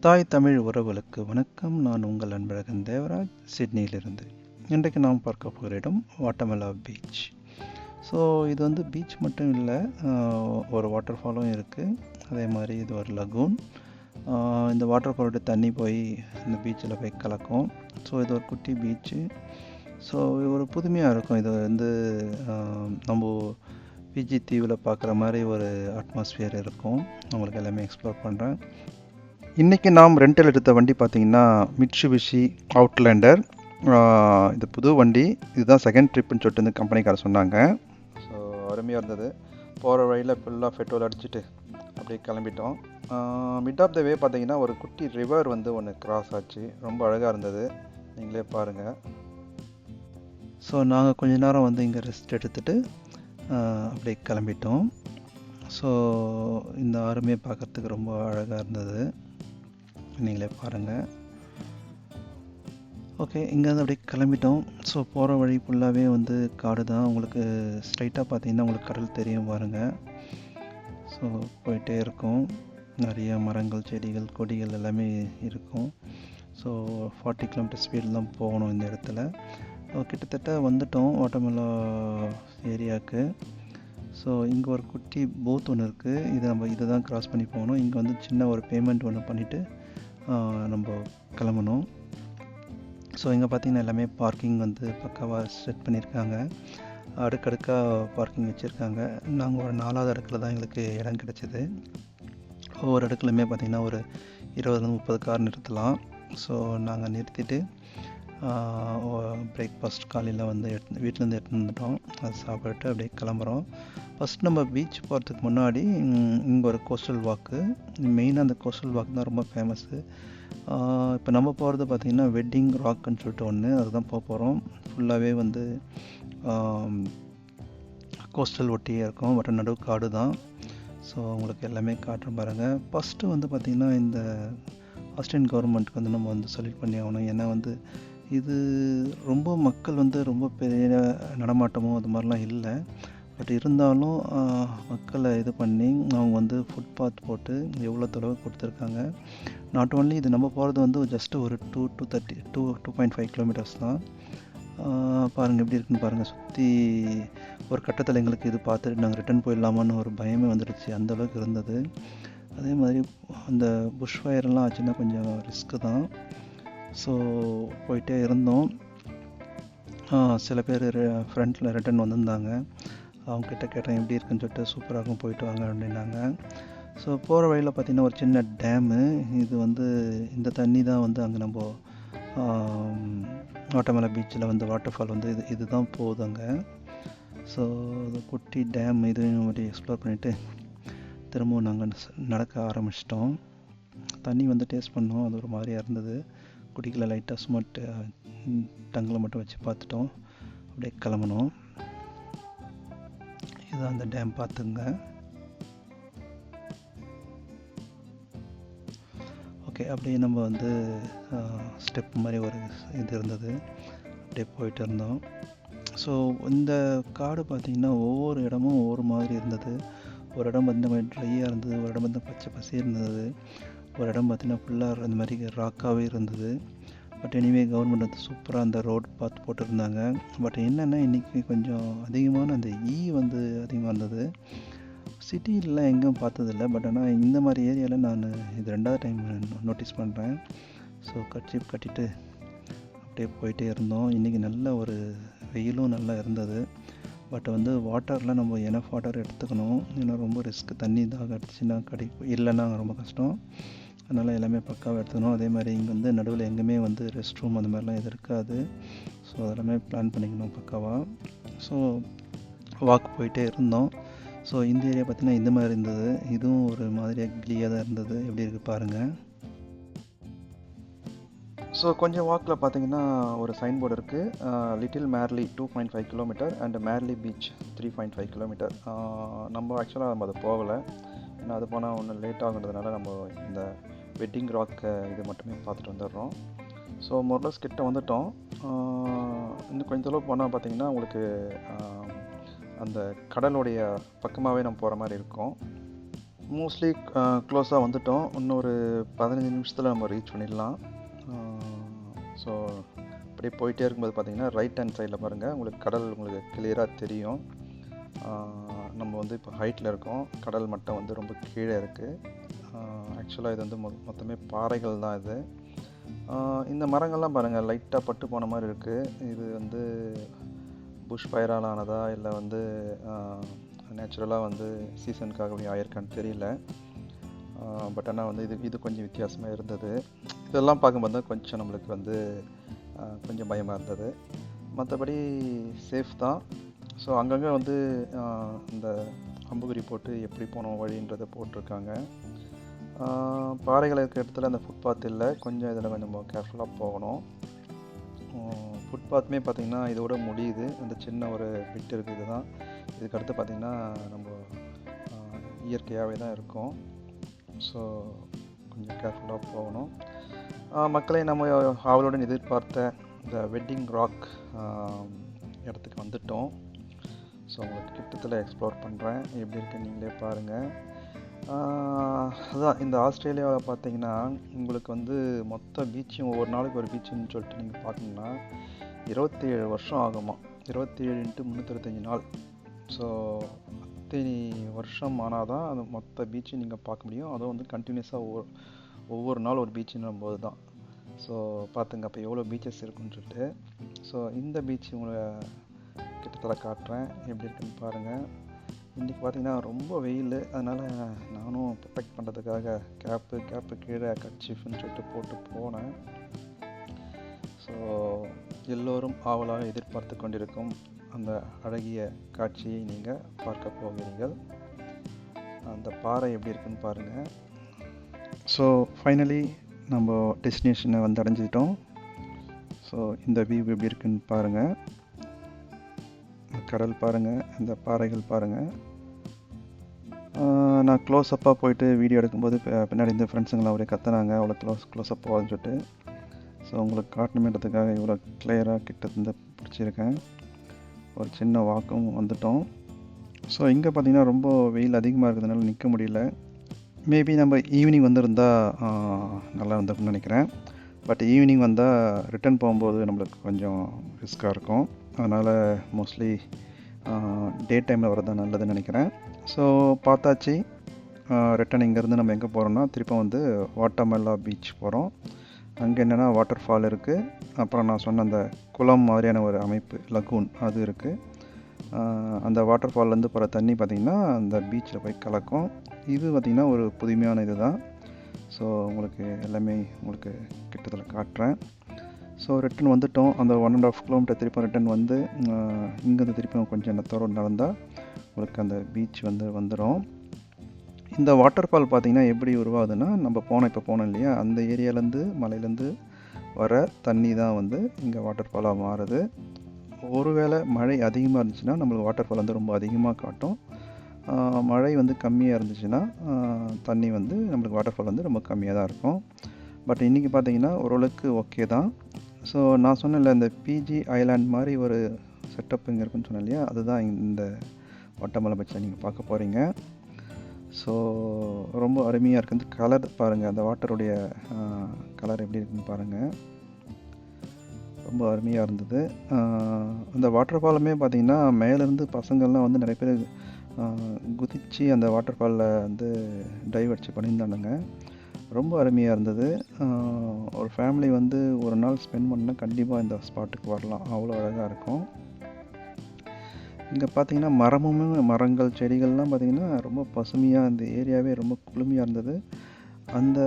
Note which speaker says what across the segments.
Speaker 1: தாய் தமிழ் உறவுகளுக்கு வணக்கம். நான் உங்கள் அன்பழகன் தேவராஜ், சிட்னியிலிருந்து. இன்றைக்கு நாம் பார்க்க போகிற இடம் வாட்டமலா பீச். ஸோ இது வந்து பீச் மட்டும் இல்லை, ஒரு வாட்டர் ஃபாலும் இருக்குது. அதே மாதிரி இது ஒரு லகூன். இந்த வாட்டர் ஃபாலோட தண்ணி போய் இந்த பீச்சில் போய் கலக்கும். ஸோ இது ஒரு குட்டி பீச்சு. ஸோ ஒரு புதுமையாக இருக்கும். இது வந்து நம்ம பிஜி தீவில் பார்க்குற மாதிரி ஒரு அட்மாஸ்பியர் இருக்கும். உங்களுக்கு எல்லாமே எக்ஸ்ப்ளோர் பண்ணுறேன். இன்றைக்கி நாம் ரெண்டல் எடுத்த வண்டி பார்த்திங்கன்னா மிட்சுபிஷி அவுட்லேண்டர். இது புது வண்டி. இதுதான் செகண்ட் ட்ரிப்புன்னு சொல்லிட்டு இந்த கம்பெனிக்கார சொன்னாங்க. ஸோ அருமையாக இருந்தது. போகிற வழியில் ஃபுல்லாக பெட்ரோல் அடிச்சுட்டு அப்படியே கிளம்பிட்டோம். மிட் ஆஃப் த வே பார்த்திங்கன்னா ஒரு குட்டி ரிவர் வந்து ஒன்று கிராஸ் ஆச்சு. ரொம்ப அழகாக இருந்தது, நீங்களே பாருங்கள். ஸோ நாங்கள் கொஞ்ச நேரம் வந்து இங்கே ரெஸ்ட் எடுத்துகிட்டு அப்படியே கிளம்பிட்டோம். ஸோ இந்த ஆறுமே பார்க்குறதுக்கு ரொம்ப அழகாக இருந்தது, நீங்களே பாருங்கள். ஓகே, இங்கேருந்து அப்படியே கிளம்பிட்டோம். ஸோ போகிற வழி ஃபுல்லாகவே வந்து காடு தான். உங்களுக்கு ஸ்ட்ரைட்டாக பார்த்தீங்கன்னா உங்களுக்கு கடல் தெரியும் பாருங்கள். ஸோ போயிட்டே இருக்கும். நிறைய மரங்கள், செடிகள், கொடிகள் எல்லாமே இருக்கும். ஸோ 40 கிலோமீட்டர் ஸ்பீடில் தான் போகணும் இந்த இடத்துல. கிட்டத்தட்ட வந்துட்டோம் வாட்டமலா ஏரியாவுக்கு. ஸோ இங்கே ஒரு குட்டி பூத் ஒன்று இருக்குது. இதை தான் க்ராஸ் பண்ணி போகணும். இங்கே வந்து சின்ன ஒரு பேமெண்ட் ஒன்று பண்ணிவிட்டு நம்ம கிளம்பணும். ஸோ இங்கே பார்த்திங்கன்னா எல்லாமே பார்க்கிங் வந்து பக்காவாக செட் பண்ணியிருக்காங்க. அடுக்கடுக்காக பார்க்கிங் வச்சுருக்காங்க. நாங்கள் ஒரு 4வது அடுக்கில் தான் எங்களுக்கு இடம் கிடச்சிது. ஒவ்வொரு அடுக்குலையுமே பார்த்திங்கன்னா ஒரு 20-30 கார் நிறுத்தலாம். ஸோ நாங்கள் நிறுத்திட்டு பிரேக்ஃபாஸ்ட் காலையில் வந்து வீட்டிலேருந்து எடுத்துகிட்டு வந்துட்டோம். அது சாப்பிட்டு அப்படியே கிளம்புறோம். ஃபஸ்ட் நம்ம பீச் போகிறதுக்கு முன்னாடி இங்கே ஒரு கோஸ்டல் வாக்கு. மெயினாக அந்த கோஸ்டல் வாக்கு தான் ரொம்ப ஃபேமஸ்ஸு. இப்போ நம்ம போகிறது பார்த்திங்கன்னா வெட்டிங் ராக்குன்னு சொல்லிட்டு ஒன்று, அதுதான் போக போகிறோம். ஃபுல்லாகவே வந்து கோஸ்டல் ஒட்டியே இருக்கும். பட் நடுவு காடு தான். ஸோ உங்களுக்கு எல்லாமே காட்டுறோம் பாருங்கள். ஃபஸ்ட்டு வந்து பார்த்திங்கன்னா இந்த ஆஸ்திரேலியன் கவர்மெண்ட்டுக்கு வந்து நம்ம வந்து சல்யூட் பண்ணி ஆகணும். ஏன்னா வந்து இது ரொம்ப மக்கள் வந்து ரொம்ப பெரிய நடமாட்டமோ அது மாதிரிலாம் இல்லை. பட் இருந்தாலும் மக்களை இது பண்ணி அவங்க வந்து ஃபுட்பாத் போட்டு எவ்வளோ தொலைவு கொடுத்துருக்காங்க. நாட் ஓன்லி இது நம்ம போகிறது வந்து ஜஸ்ட்டு ஒரு 2.5 கிலோமீட்டர்ஸ் தான். பாருங்கள் எப்படி இருக்குன்னு பாருங்கள். சுற்றி ஒரு கட்டத்தில் எங்களுக்கு இது பார்த்துட்டு நாங்கள் ரிட்டர்ன் போயிடலாமான்னு ஒரு பயமே வந்துடுச்சு, அந்தளவுக்கு இருந்தது. அதே மாதிரி அந்த புஷ் ஃபயர்லாம் ஆச்சுன்னா கொஞ்சம் ரிஸ்க்கு தான். ஸோ போயிட்டே இருந்தோம். சில பேர் ஃப்ரண்ட்டில் ரிட்டர்ன் வந்திருந்தாங்க. அவங்கக்கிட்ட கேட்டேன் எப்படி இருக்குன்னு சொல்லிட்டு. சூப்பராகவும் போயிட்டு வாங்க அப்படின்னாங்க. ஸோ போகிற வழியில் பார்த்திங்கன்னா ஒரு சின்ன டேமு. இது வந்து இந்த தண்ணி தான் வந்து அங்கே நம்ம வாட்டமலா பீச்சில் வந்து வாட்டர் ஃபால் வந்து இது தான் போகுது அங்கே. ஸோ அது குட்டி டேம். இதையும் அப்படி எக்ஸ்ப்ளோர் பண்ணிவிட்டு திரும்பவும் நாங்கள் நடக்க ஆரம்பிச்சிட்டோம். தண்ணி வந்து டேஸ்ட் பண்ணோம். அது ஒரு மாதிரியாக இருந்தது. குடிக்கல, லைட்டாக சும்மா டங்கில் மட்டும் வச்சு பார்த்துட்டோம். அப்படியே கிளம்பணும். இதுதான் அந்த டேம், பார்த்துங்க. ஓகே, அப்படியே நம்ம வந்து ஸ்டெப் மாதிரி ஒரு இது இருந்தது, அப்படியே போயிட்டு இருந்தோம். ஸோ இந்த காடு பார்த்திங்கன்னா ஒவ்வொரு இடமும் ஒவ்வொரு மாதிரி இருந்தது. ஒரு இடம் வந்து ட்ரையாக இருந்தது, ஒரு இடம் வந்து பச்சை பசி இருந்தது, ஒரு இடம் பார்த்திங்கன்னா ஃபுல்லாக இந்த மாதிரி ராக்காகவே இருந்தது. பட் எனிவே கவர்மெண்ட் வந்து சூப்பராக அந்த ரோட் பார்த்து போட்டிருந்தாங்க. பட் என்னென்னா இன்றைக்கி கொஞ்சம் அதிகமான அந்த வந்து அதிகமாக இருந்தது. சிட்டிலலாம் எங்கேயும் பார்த்ததில்ல. பட் ஆனால் இந்த மாதிரி ஏரியாவில் நான் இது 2வது டைம் நோட்டீஸ் பண்ணுறேன். ஸோ கர்ச்சீப் கட்டிட்டு அப்படியே போயிட்டே இருந்தோம். இன்றைக்கி நல்ல ஒரு வெயிலும் நல்லா இருந்தது. பட் வந்து வாட்டரில் நம்ம எனஃப் வாட்டர் எடுத்துக்கணும். ஏன்னா ரொம்ப ரிஸ்க்கு. தண்ணி தாக அடிச்சுன்னா இல்லைன்னா ரொம்ப கஷ்டம். அதனால் எல்லாமே பக்காவாக எடுத்துக்கணும். அதே மாதிரி இங்கே வந்து நடுவில் எங்கேயுமே வந்து ரெஸ்ட் ரூம் அந்த மாதிரிலாம் இது இருக்காது. ஸோ அதெல்லாமே பிளான் பண்ணிக்கணும் பக்காவாக. ஸோ வாக் போயிட்டே இருந்தோம். ஸோ இந்த ஏரியா பார்த்திங்கன்னா இந்த மாதிரி இருந்தது. இதுவும் ஒரு மாதிரியாக கிளியாக தான் இருந்தது. எப்படி இருக்குது பாருங்கள். ஸோ கொஞ்சம் வாக்கில் பார்த்தீங்கன்னா ஒரு சைன் போர்டு இருக்குது. Little Marley 2.5 kilometre and Marley beach 3.5 kilometre. நம்ம ஆக்சுவலாக நம்ம அதை போகலை. ஏன்னா அது போனால் ஒன்று லேட் ஆகுன்றதுனால நம்ம இந்த வெட்டிங் ராக்கு இது மட்டுமே பார்த்துட்டு வந்துடுறோம். ஸோ மொரலஸ் கிட்ட வந்துட்டோம். இன்னும் கொஞ்சம் தொலைவு போனால் பார்த்திங்கன்னா உங்களுக்கு அந்த கடலுடைய பக்கமாகவே நம்ம போகிற மாதிரி இருக்கும். மோஸ்ட்லி க்ளோஸாக வந்துட்டோம். இன்னும் ஒரு 15 நிமிஷத்தில் நம்ம ரீச் பண்ணிடலாம். ஸோ அப்படியே போயிட்டே இருக்கும்போது பார்த்தீங்கன்னா ரைட் ஹேண்ட் சைடில் பாருங்கள், உங்களுக்கு கடல் உங்களுக்கு கிளியராக தெரியும். நம்ம வந்து இப்போ ஹைட்டில் இருக்கோம், கடல் மட்டம் வந்து ரொம்ப கீழே இருக்குது. ஆக்சுவலாக இது வந்து மொத்தமே பாறைகள் தான் இது. இந்த மரங்கள்லாம் பாருங்கள் லைட்டாக பட்டு போன மாதிரி இருக்குது. இது வந்து புஷ் ஃபயரால் ஆனதா இல்லை வந்து நேச்சுரலாக வந்து சீசனுக்காக அப்படி ஆயிருக்கான்னு தெரியல. பட் ஆனால் வந்து இது கொஞ்சம் வித்தியாசமாக இருந்தது. இதெல்லாம் பார்க்கும்போது தான் கொஞ்சம் நம்மளுக்கு வந்து கொஞ்சம் பயமாக இருந்தது. மற்றபடி சேஃப் தான். ஸோ அங்கங்கே வந்து இந்த அம்புகுறி போட்டு எப்படி போனோம் வழின்றதை போட்டிருக்காங்க. பாறைகள் இருக்கிற இடத்துல அந்த ஃபுட்பாத் இல்லை, கொஞ்சம் இதில் கொஞ்சம் கேர்ஃபுல்லாக போகணும். ஃபுட்பாத்துமே பார்த்திங்கன்னா இதோட முடியுது, அந்த சின்ன ஒரு பிட் இருக்குது. இதுதான் இதுக்கடுத்து பார்த்திங்கன்னா நம்ம இயற்கையாகவே தான் இருக்கும். ஸோ கொஞ்சம் கேர்ஃபுல்லாக போகணும். மக்களை நம்ம ஆவலுடன் எதிர்பார்த்த இந்த வெட்டிங் ராக் இடத்துக்கு வந்துட்டோம். ஸோ உங்களுக்கு கிட்டத்தில் எக்ஸ்ப்ளோர் பண்ணுறேன், எப்படி இருக்குன்னு நீங்களே பாருங்கள். அதான் இந்த ஆஸ்திரேலியாவில் பார்த்தீங்கன்னா உங்களுக்கு வந்து மொத்த பீச்சும் ஒவ்வொரு நாளைக்கு ஒரு பீச்சுன்னு சொல்லிட்டு நீங்கள் பார்த்தீங்கன்னா 27 வருஷம் ஆகுமா. 27 × 365 நாள். ஸோ அத்தனை வருஷம் ஆனால் தான் அந்த மொத்த பீச்சு நீங்கள் பார்க்க முடியும். அதுவும் வந்து கண்டினியூஸாக ஒவ்வொரு நாள் ஒரு பீச்சுன்னும் போது தான். ஸோ பார்த்துங்க அப்போ எவ்வளோ பீச்சஸ் இருக்குன்னு சொல்லிட்டு. ஸோ இந்த பீச் உங்களை கிட்டத்தட்ட காட்டுறேன், எப்படி இருக்குன்னு பாருங்கள். இன்றைக்கி பார்த்திங்கன்னா ரொம்ப வெயில், அதனால் நானும் ப்ரொடெக்ட் பண்ணுறதுக்காக கேப்பு கீழே கர்ச்சீஃப்னு சொல்லிட்டு போட்டு போனேன். ஸோ எல்லோரும் ஆவலாக எதிர்பார்த்து கொண்டிருக்கும் அந்த அழகிய காட்சியை நீங்கள் பார்க்க போகிறீர்கள். அந்த பாறை எப்படி இருக்குன்னு பாருங்கள். ஸோ ஃபைனலி நம்ம டெஸ்டினேஷனை வந்து அடைஞ்சிட்டோம். ஸோ இந்த வியூ எப்படி இருக்குன்னு பாருங்கள். கடல் பாருங்கள், இந்த பாறைகள் பாருங்கள். நான் க்ளோஸ்அப்பாக போயிட்டு வீடியோ எடுக்கும்போது பின்னாடி இந்த ஃப்ரெண்ட்ஸுங்களாம் அவரே கத்துனாங்க, அவ்வளோ க்ளோஸ்அப் போகாதுன்னு சொல்லிட்டு. ஸோ உங்களுக்கு காட்டணுமேன்றதுக்காக இவ்வளோ கிளியராக கிட்டேருந்து பிடிச்சிருக்கேன். ஒரு சின்ன வாக்கும் வந்துட்டோம். ஸோ இங்கே பார்த்திங்கன்னா ரொம்ப வெயில் அதிகமாக இருக்கிறதுனால நிற்க முடியல. மேபி நம்ம ஈவினிங் வந்திருந்தால் நல்லா இருந்திருக்குன்னு நினைக்கிறேன். பட் ஈவினிங் வந்தால் ரிட்டன் போகும்போது நம்மளுக்கு கொஞ்சம் ரிஸ்க்காக இருக்கும். அதனால் மோஸ்ட்லி டே டைமில் வரதான் நல்லதுன்னு நினைக்கிறேன். ஸோ பார்த்தாச்சு. ரிட்டன் இங்கேருந்து நம்ம எங்கே போகிறோம்னா திருப்பம் வந்து வாட்டமெல்லா பீச் போகிறோம். அங்கே என்னென்னா வாட்டர் ஃபால் இருக்குது, அப்புறம் நான் சொன்ன அந்த குளம் மாதிரியான ஒரு அமைப்பு லகூன் அது இருக்குது. அந்த வாட்டர் ஃபால்லேருந்து போகிற தண்ணி பார்த்திங்கன்னா அந்த பீச்சில் போய் கலக்கும். இது பார்த்திங்கன்னா ஒரு புதுமையான இது தான். ஸோ உங்களுக்கு எல்லாமே உங்களுக்கு கிட்டத்தில் காட்டுறேன். ஸோ ரிட்டன் வந்துட்டோம். அந்த 1.5 கிலோமீட்டர் திருப்பம் ரிட்டன் வந்து இங்கேருந்து திருப்பி கொஞ்சம் நேரம் நடந்தால் உங்களுக்கு அந்த பீச் வந்துடும். இந்த வாட்டர் ஃபால் பார்த்திங்கன்னா எப்படி உருவாகுதுன்னா, நம்ம இப்போ போனோம் இல்லையா, அந்த ஏரியாலேருந்து மலையிலேருந்து வர தண்ணி தான் வந்து இங்கே வாட்டர் ஃபாலாக மாறுது. ஒருவேளை மழை அதிகமாக இருந்துச்சுன்னா நம்மளுக்கு வாட்டர் ஃபால் வந்து ரொம்ப அதிகமாக காட்டும். மழை வந்து கம்மியாக இருந்துச்சுன்னா தண்ணி வந்து நம்மளுக்கு வாட்டர் ஃபால் வந்து ரொம்ப கம்மியாக தான் இருக்கும். பட் இன்றைக்கி பார்த்திங்கன்னா ஓரளவுக்கு ஓகே தான். ஸோ நான் சொன்னேன்ல இந்த பிஜி ஐலாண்ட் மாதிரி ஒரு செட்டப் இங்கே இருக்குன்னு சொன்னேன் இல்லையா, அதுதான் இந்த வாட்டமெல்லா பீச்சில் நீங்கள் பார்க்க போகிறீங்க. ஸோ ரொம்ப அருமையாக இருக்குது. கலர் பாருங்கள், அந்த வாட்டருடைய கலர் எப்படி இருக்குன்னு பாருங்கள், ரொம்ப அருமையாக இருந்தது. அந்த வாட்டர் ஃபாலுமே பார்த்திங்கன்னா மேலேருந்து பசங்கள்லாம் வந்து நிறைய பேர் குதித்து அந்த வாட்டர் ஃபாலில் வந்து டைவ் அடித்து பண்ணியிருந்தானுங்க. ரொம்ப அருமையாக இருந்தது. ஒரு ஃபேமிலி வந்து ஒரு நாள் ஸ்பெண்ட் பண்ணால் கண்டிப்பாக இந்த ஸ்பாட்டுக்கு வரலாம், அவ்வளோ அழகாக இருக்கும். இங்கே பார்த்திங்கன்னா மரங்கள் செடிகள்லாம் பார்த்திங்கன்னா ரொம்ப பசுமையாக, இந்த ஏரியாவே ரொம்ப குளுமையாக இருந்தது. அந்த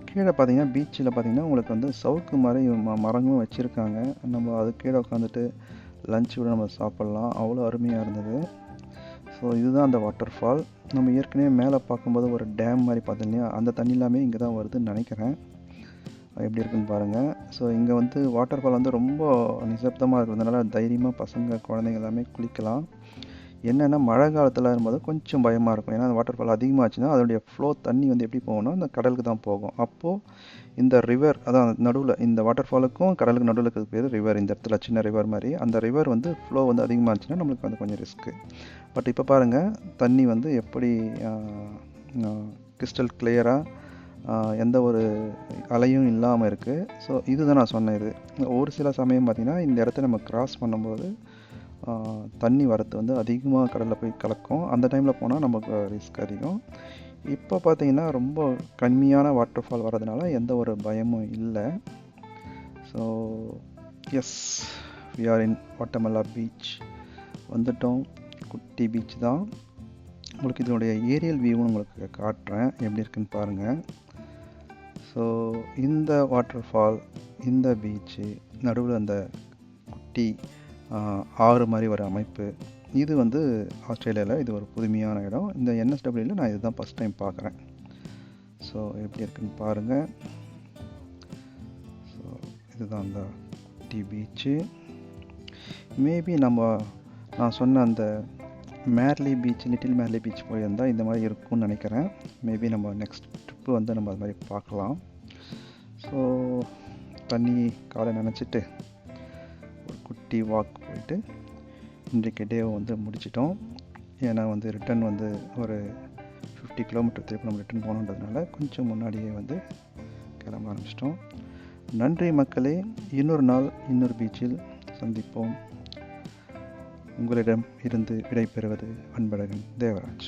Speaker 1: கீழே பார்த்திங்கன்னா பீச்சில் பார்த்திங்கன்னா உங்களுக்கு வந்து சவுக்கு மாதிரி மரங்களும் வச்சுருக்காங்க. நம்ம அது கீழே உட்காந்துட்டு லஞ்ச் கூட நம்ம சாப்பிட்லாம், அவ்வளோ அருமையாக இருந்தது. ஸோ இதுதான் அந்த வாட்டர் ஃபால். நம்ம ஏற்கனவே மேலே பார்க்கும்போது ஒரு டேம் மாதிரி பார்த்தோம் இல்லையா, அந்த தண்ணி எல்லாமே இங்கே தான் வருதுன்னு நினைக்கிறேன். எப்படி இருக்குன்னு பாருங்கள். ஸோ இங்கே வந்து வாட்டர் ஃபால் வந்து ரொம்ப நிசப்தமாக இருக்கிறதுனால தைரியமாக பசங்க குழந்தைங்க எல்லாமே குளிக்கலாம். என்னென்னா மழை காலத்தில் இருக்கும்போது கொஞ்சம் பயமாக இருக்கும். ஏன்னா அந்த வாட்டர் ஃபால் அதிகமாகச்சுன்னா அதனுடைய ஃப்ளோ தண்ணி வந்து எப்படி போகும்னா அந்த கடலுக்கு தான் போகும். அப்போது இந்த ரிவர், அதான் நடுவில் இந்த வாட்டர் ஃபாலுக்கும் கடலுக்கு நடுவில் இருக்கிறது பேர் ரிவர். இந்த இடத்துல சின்ன ரிவர் மாதிரி அந்த ரிவர் வந்து ஃப்ளோ வந்து அதிகமாக இருந்துச்சுன்னா நம்மளுக்கு வந்து கொஞ்சம் ரிஸ்க்கு. பட் இப்போ பாருங்கள் தண்ணி வந்து எப்படி கிறிஸ்டல் கிளியராக எந்த ஒரு அலையும் இல்லாமல் இருக்குது. ஸோ இதுதான் நான் சொன்ன இது. ஒரு சில சமயம் பார்த்திங்கன்னா இந்த இடத்த நம்ம கிராஸ் பண்ணும்போது தண்ணி வரத்து வந்து அதிகமாக கடலில் போய் கலக்கும். அந்த டைமில் போனால் நமக்கு ரிஸ்க் அதிகம். இப்போ பார்த்திங்கன்னா ரொம்ப கம்மியான வாட்டர் ஃபால் வர்றதுனால எந்த ஒரு பயமும் இல்லை. So yes, we are in Vattamalla beach வந்துட்டோம். குட்டி பீச் தான். உங்களுக்கு இதனுடைய ஏரியல் வியூவும் உங்களுக்கு காட்டுறேன், எப்படி இருக்குன்னு பாருங்கள். ஸோ இந்த வாட்டர் ஃபால், இந்த பீச்சு நடுவில் அந்த குட்டி ஆறு மாதிரி ஒரு அமைப்பு, இது வந்து ஆஸ்திரேலியாவில் இது ஒரு புதுமையான இடம். இந்த என்எஸ்டபிள்யூவில் நான் இதுதான் ஃபஸ்ட் டைம் பார்க்குறேன். ஸோ எப்படி இருக்குன்னு பாருங்கள். ஸோ இதுதான் அந்த குட்டி பீச்சு. மேபி நான் சொன்ன அந்த Marley beach, little Marley beach போயிருந்தால் இந்த மாதிரி இருக்கும்னு நினைக்கிறேன். மேபி நம்ம நெக்ஸ்ட் ட்ரிப்பு வந்து நம்ம அது மாதிரி பார்க்கலாம். ஸோ தண்ணி காலை நினச்சிட்டு ஒரு குட்டி வாக் போயிட்டு இன்றைக்கு டேவை வந்து முடிச்சிட்டோம். ஏன்னா வந்து ரிட்டன் வந்து ஒரு 50 கிலோமீட்டர் திருப்பி நம்ம ரிட்டன் போகணுன்றதுனால கொஞ்சம் முன்னாடியே வந்து கிளம்ப ஆரம்பிச்சிட்டோம். நன்றி மக்களே. இன்னொரு நாள் இன்னொரு பீச்சில் சந்திப்போம். உங்களிடம் இருந்து விடைபெறுவது அன்பழகன் தேவராஜ்.